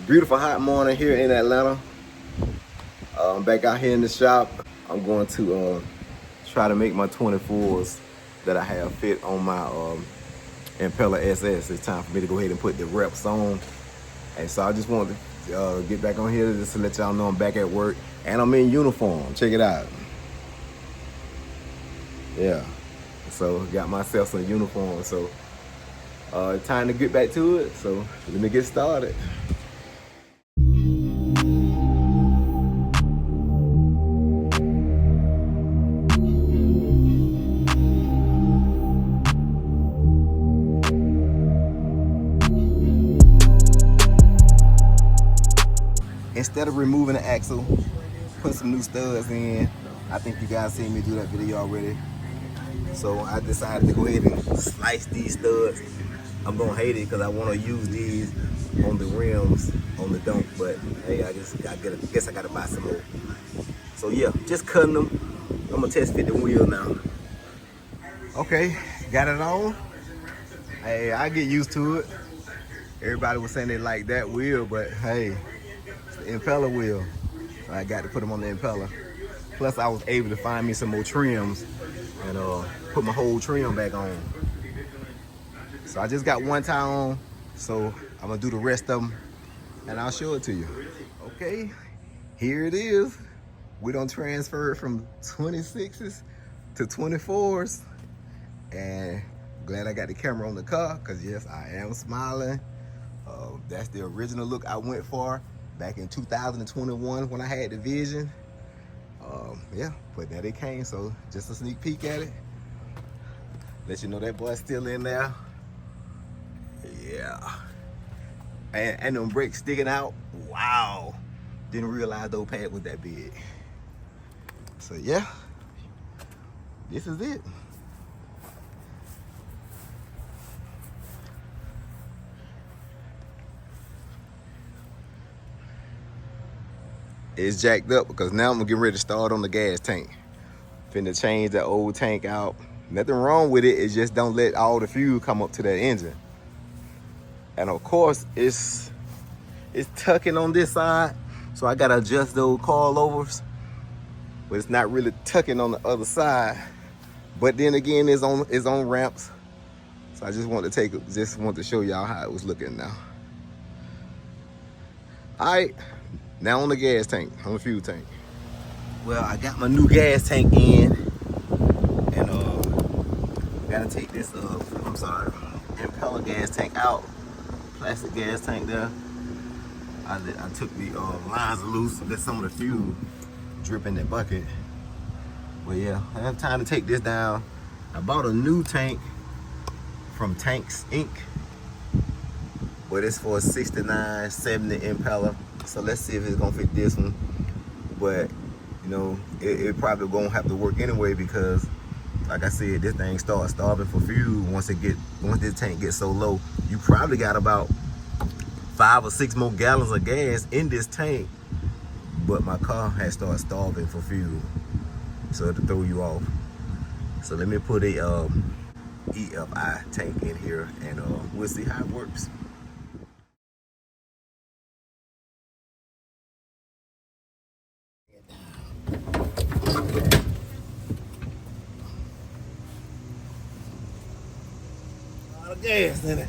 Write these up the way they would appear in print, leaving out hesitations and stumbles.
Beautiful hot morning here in Atlanta. I'm back out here in the shop. I'm going to try to make my 24s that I have fit on my Impala SS. It's time for me to go ahead and put the reps on. And so I just wanted to get back on here just to let y'all know I'm back at work. And I'm in uniform. Check it out. Yeah. So got myself some uniform. So time to get back to it. So let me get started. Instead of removing the axle, put some new studs in. I think you guys seen me do that video already. So I decided to go ahead and slice these studs. I'm gonna hate it because I want to use these on the rims on the dump, but hey, I guess I gotta buy some more. So yeah, just cutting them. I'm gonna test fit the wheel now. Okay, got it on. Hey, I get used to it. Everybody was saying they like that wheel, but hey, it's the Impala wheel. So I got to put them on the Impala. Plus, I was able to find me some more trims and put my whole trim back on. So I just got one tie on, so I'm gonna do the rest of them and I'll show it to you. Okay, here it is. We done transferred from 26s to 24s, and glad I got the camera on the car, because yes, I am smiling. That's the original look I went for back in 2021 when I had the vision. Yeah, but there they came, so just a sneak peek at it. Let you know that boy's still in there. Yeah. And them brakes sticking out. Wow. Didn't realize those pads was that big. So yeah, this is it. It's jacked up because now I'm getting ready to start on the gas tank. Finna change the old tank out. Nothing wrong with it, just don't let all the fuel come up to that engine. And of course, it's tucking on this side, so I gotta adjust those coilovers. But it's not really tucking on the other side. But then again, it's on ramps. So I just want to show y'all how it was looking now. All right, now on the gas tank, on the fuel tank. Well, I got my new gas tank in, and gotta take this Impala gas tank out. Plastic gas tank there. I took the lines loose, let some of the fuel drip in that bucket. But yeah, I have time to take this down. I bought a new tank from Tanks Inc. But it's for a 69, 70 Impala. So let's see if it's gonna fit this one. But you know, it probably gonna have to work anyway, because like I said, this thing starts starving for fuel once this tank gets so low. You probably got about 5 or 6 more gallons of gas in this tank, but my car has started starving for fuel, so to throw you off. So let me put a EFI tank in here, and we'll see how it works. A lot of gas in it.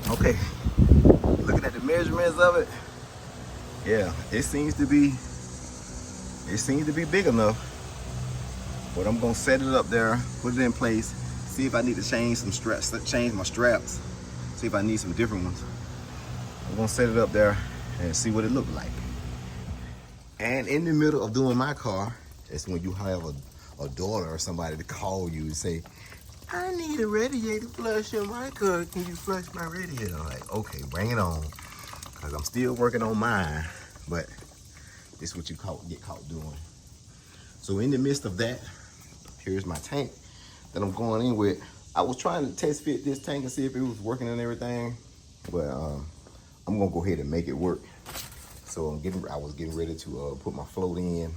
Okay, looking at the measurements of it, yeah, it seems to be big enough. But I'm gonna set it up there, put it in place, see if I need to change some straps, change my straps, see if I need some different ones. I'm gonna set it up there and see what it looks like. And in the middle of doing my car, it's when you have a daughter or somebody to call you and say, I need a radiator flush in my car. Can you flush my radiator? I'm like, okay, bring it on. Because I'm still working on mine, but this is what you get caught doing. So in the midst of that, here's my tank that I'm going in with. I was trying to test fit this tank and see if it was working and everything, but I'm gonna go ahead and make it work. So I was getting ready to put my float in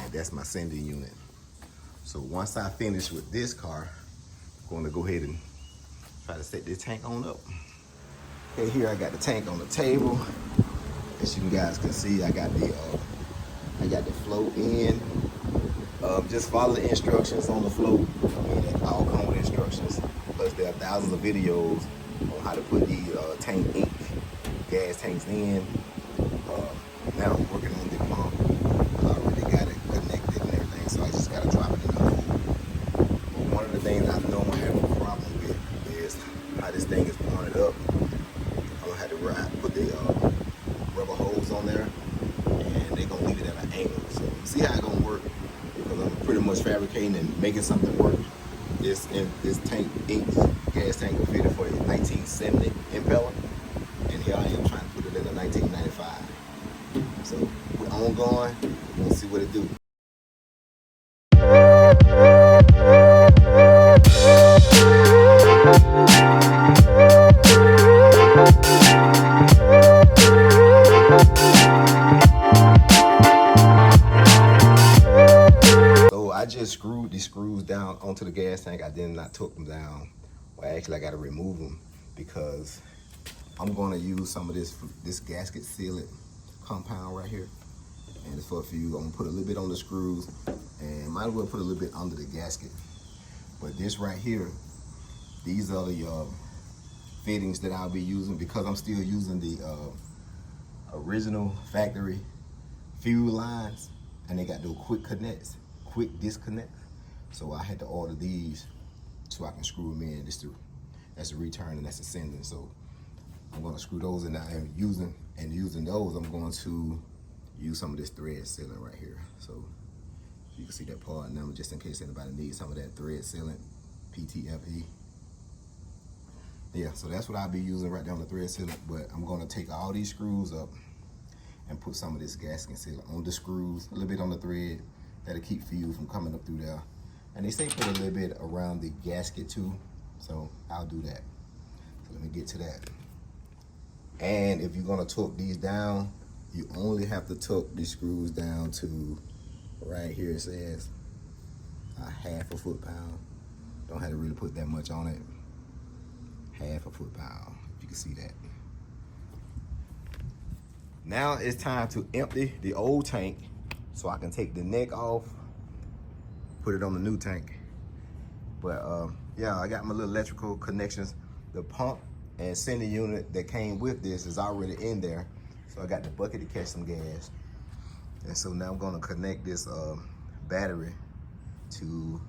And that's my sending unit. So once I finish with this car, I'm gonna go ahead and try to set this tank on up. Okay, here I got the tank on the table. As you guys can see, I got the float in. Just follow the instructions on the float, and all come with instructions. Plus, there are thousands of videos on how to put the gas tanks in. Now I'm working on the pump. I already got it connected and everything, so I just gotta drop it in the hole. But one of the things I know I'm gonna have a problem with is how this thing is pointed up. I'm gonna have to put the rubber hose on there, and they're gonna leave it at an angle. So see how it's gonna work, because I'm pretty much fabricating and making something work. This tank, gas tank, was fitted for a 1970 Impala, and here I am trying to put it in a 1995. So we're ongoing. We're gonna see what it do. So I just screwed these screws down onto the gas tank. I did not took them down. Well, actually I got to remove them because I'm going to use some of this gasket sealant compound right here, and it's for a few. I'm gonna put a little bit on the screws, and might as well put a little bit under the gasket. But this right here, these are the fittings that I'll be using, because I'm still using the original factory fuel lines, and they got those quick disconnects. So I had to order these so I can screw them in. That's the return and that's the sending. So I'm going to screw those in, and using those, I'm going to use some of this thread sealant right here. So you can see that part number, just in case anybody needs some of that thread sealant, PTFE. Yeah, so that's what I'll be using right there on the thread sealant. But I'm going to take all these screws up and put some of this gasket sealant on the screws, a little bit on the thread. That'll keep fuel from coming up through there. And they say put a little bit around the gasket too, so I'll do that. So let me get to that. And if you're gonna torque these down, you only have to torque these screws down to right here. It says a half a foot-pound. Don't have to really put that much on it. Half a foot-pound, if you can see that. Now it's time to empty the old tank so I can take the neck off, put it on the new tank. But yeah, I got my little electrical connections. The pump and sending unit that came with this is already in there. So I got the bucket to catch some gas. And so now I'm gonna connect this battery to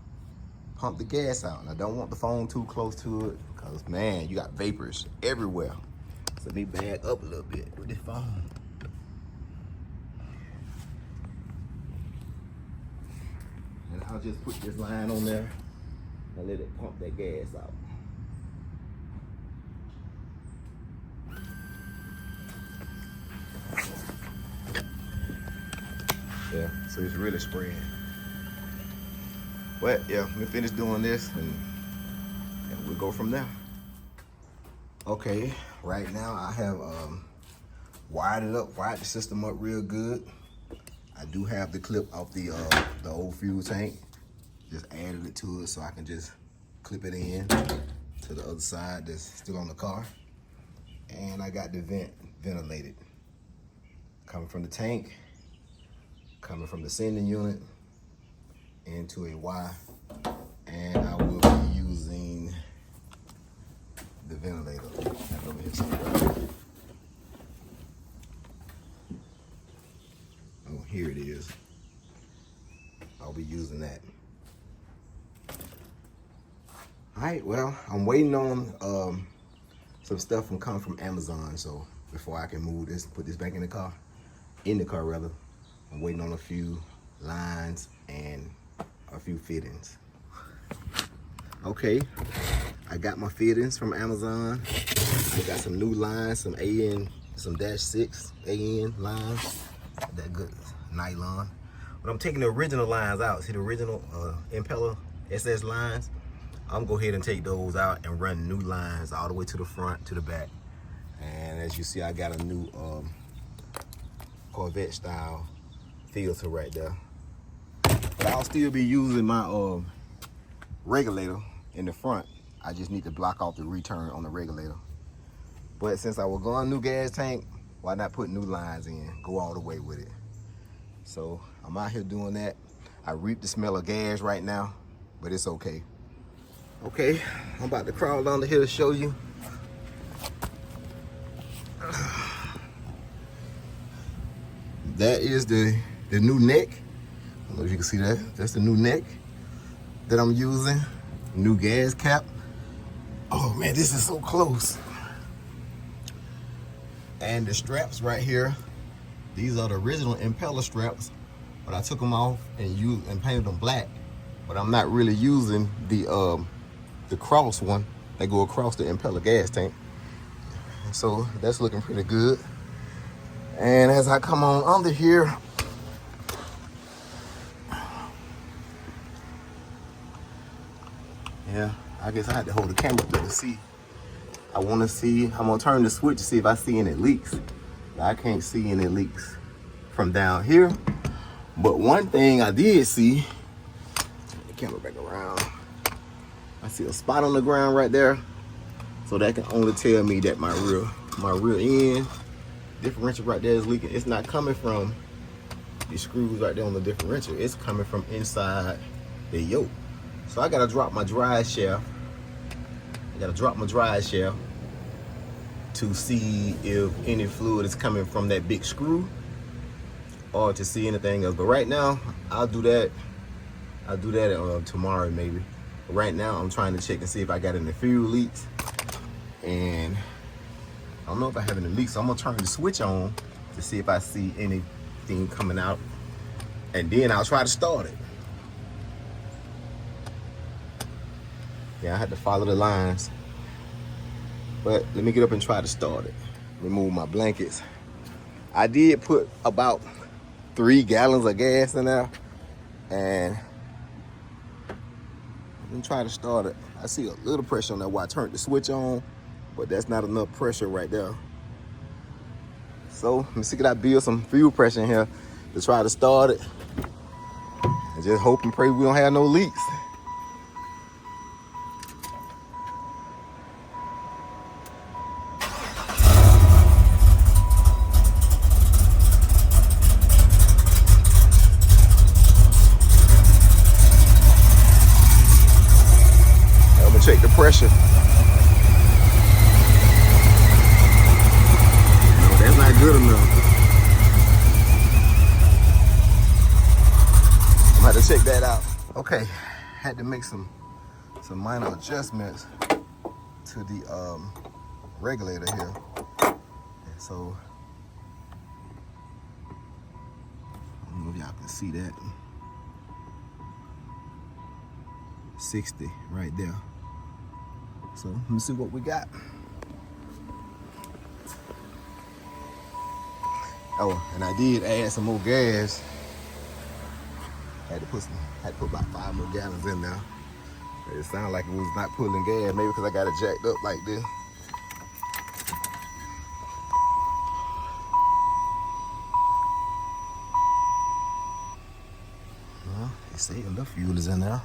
pump the gas out. And I don't want the phone too close to it, because man, you got vapors everywhere. So let me back up a little bit with this phone. And I'll just put this line on there and let it pump that gas out. Yeah, so it's really spraying. But yeah, let me finish doing this and we'll go from there. Okay, right now I have wired the system up real good. I do have the clip off the old fuel tank. Just added it to it so I can just clip it in to the other side that's still on the car. And I got the vent ventilated. Coming from the tank, coming from the sending unit into a Y. And I will be using the ventilator. Over here somewhere. Oh, here it is. I'll be using that. All right, well, I'm waiting on some stuff coming from Amazon. So before I can move this, put this back in the car rather, I'm waiting on a few lines and a few fittings. Okay, I got my fittings from Amazon. I got some new lines, some AN, some -6 AN lines, that good nylon. But I'm taking the original lines out. See the original Impala SS lines? I'm gonna go ahead and take those out and run new lines all the way to the front, to the back. And as you see, I got a new Corvette style filter right there. I'll still be using my regulator in the front. I just need to block off the return on the regulator. But since I was going new gas tank, why not put new lines in? Go all the way with it. So I'm out here doing that. I reap the smell of gas right now, but it's okay. Okay, I'm about to crawl under here to show you. That is the new neck. I don't know if you can see that. That's the new neck that I'm using. New gas cap. Oh man, this is so close. And the straps right here, these are the original Impala straps, but I took them off and painted them black. But I'm not really using the cross one that go across the Impala gas tank. So that's looking pretty good. And as I come on under here, yeah, I guess I had to hold the camera up there to see. I want to see, I'm gonna turn the switch to see if I see any leaks. I can't see any leaks from down here. But one thing I did see, turn the camera back around. I see a spot on the ground right there. So that can only tell me that my rear end differential right there is leaking. It's not coming from the screws right there on the differential. It's coming from inside the yoke. So I gotta drop my drive shaft. To see if any fluid is coming from that big screw or to see anything else. But right now, I'll do that tomorrow maybe. But right now, I'm trying to check and see if I got any fuel leaks. And I don't know if I have any leaks, so I'm gonna turn the switch on to see if I see anything coming out. And then I'll try to start it. Yeah, I had to follow the lines. But let me get up and try to start it. Remove my blankets. I did put about 3 gallons of gas in there. And I'm trying to start it. I see a little pressure on that while I turned the switch on, but that's not enough pressure right there. So let me see, can I build some fuel pressure in here to try to start it. And just hope and pray we don't have no leaks. Check the pressure. No, that's not good enough. I'm gonna have to check that out. Okay, had to make some minor adjustments to the regulator here. And so I don't know if y'all can see that. 60 right there. So let me see what we got. Oh, and I did add some more gas. Had to put about 5 more gallons in there. It sounded like it was not pulling gas, maybe because I got it jacked up like this. Well, they say enough fuel is in there.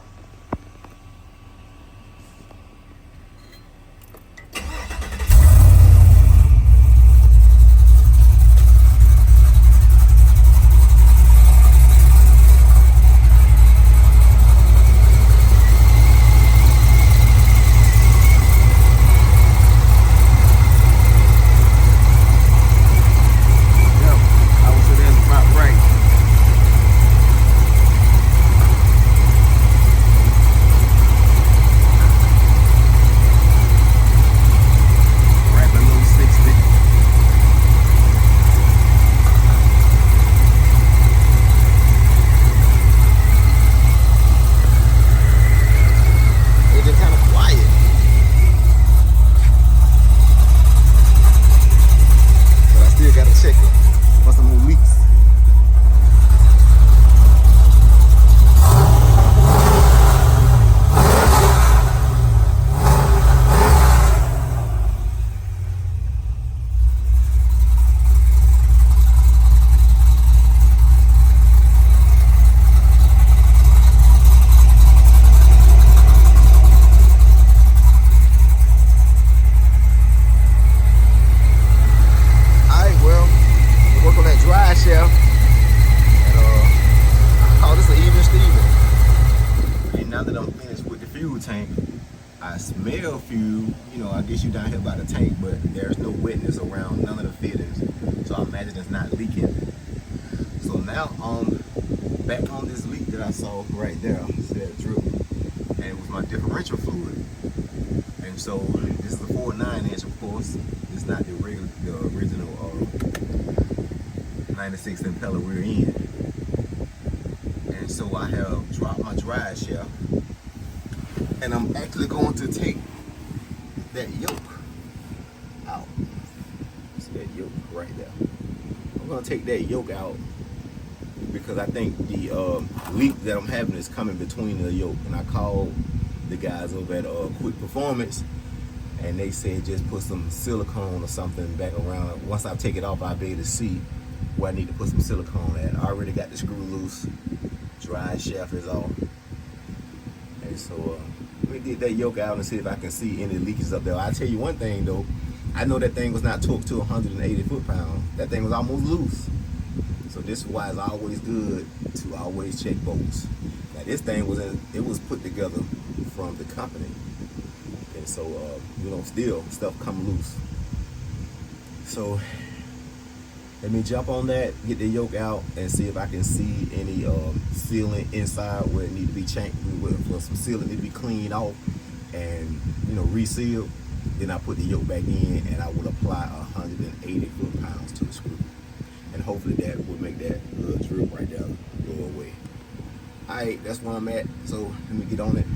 smell fuel, you know, I guess you down here by the tank, but there's no wetness around none of the fittings, so I imagine it's not leaking. So now back on this leak that I saw right there, see that drip, and it was my differential fluid. And so this is a 4.9-inch, of course. It's not the original 96 Impala rear end. And so I have dropped my drive shaft, and I'm actually going to take that yoke out. See that yoke right there? I'm gonna take that yoke out because I think the leak that I'm having is coming between the yoke. And I called the guys over at Quick Performance, and they said just put some silicone or something back around. Once I take it off, I'll be able to see where I need to put some silicone at. I already got the screw loose, drive shaft is off. And so let me get that yoke out and see if I can see any leakage up there. I'll tell you one thing though, I know that thing was not torqued to 180 foot-pounds. That thing was almost loose. So this is why it's always good to always check bolts. Now this thing it was put together from the company. And so, you know, still stuff come loose. So let me jump on that, get the yoke out, and see if I can see any sealing inside where it need to be changed, where some sealing need to be cleaned off and, you know, resealed. Then I put the yoke back in, and I will apply 180 foot-pounds to the screw. And hopefully that will make that little drip right there go away. Alright, that's where I'm at. So let me get on it.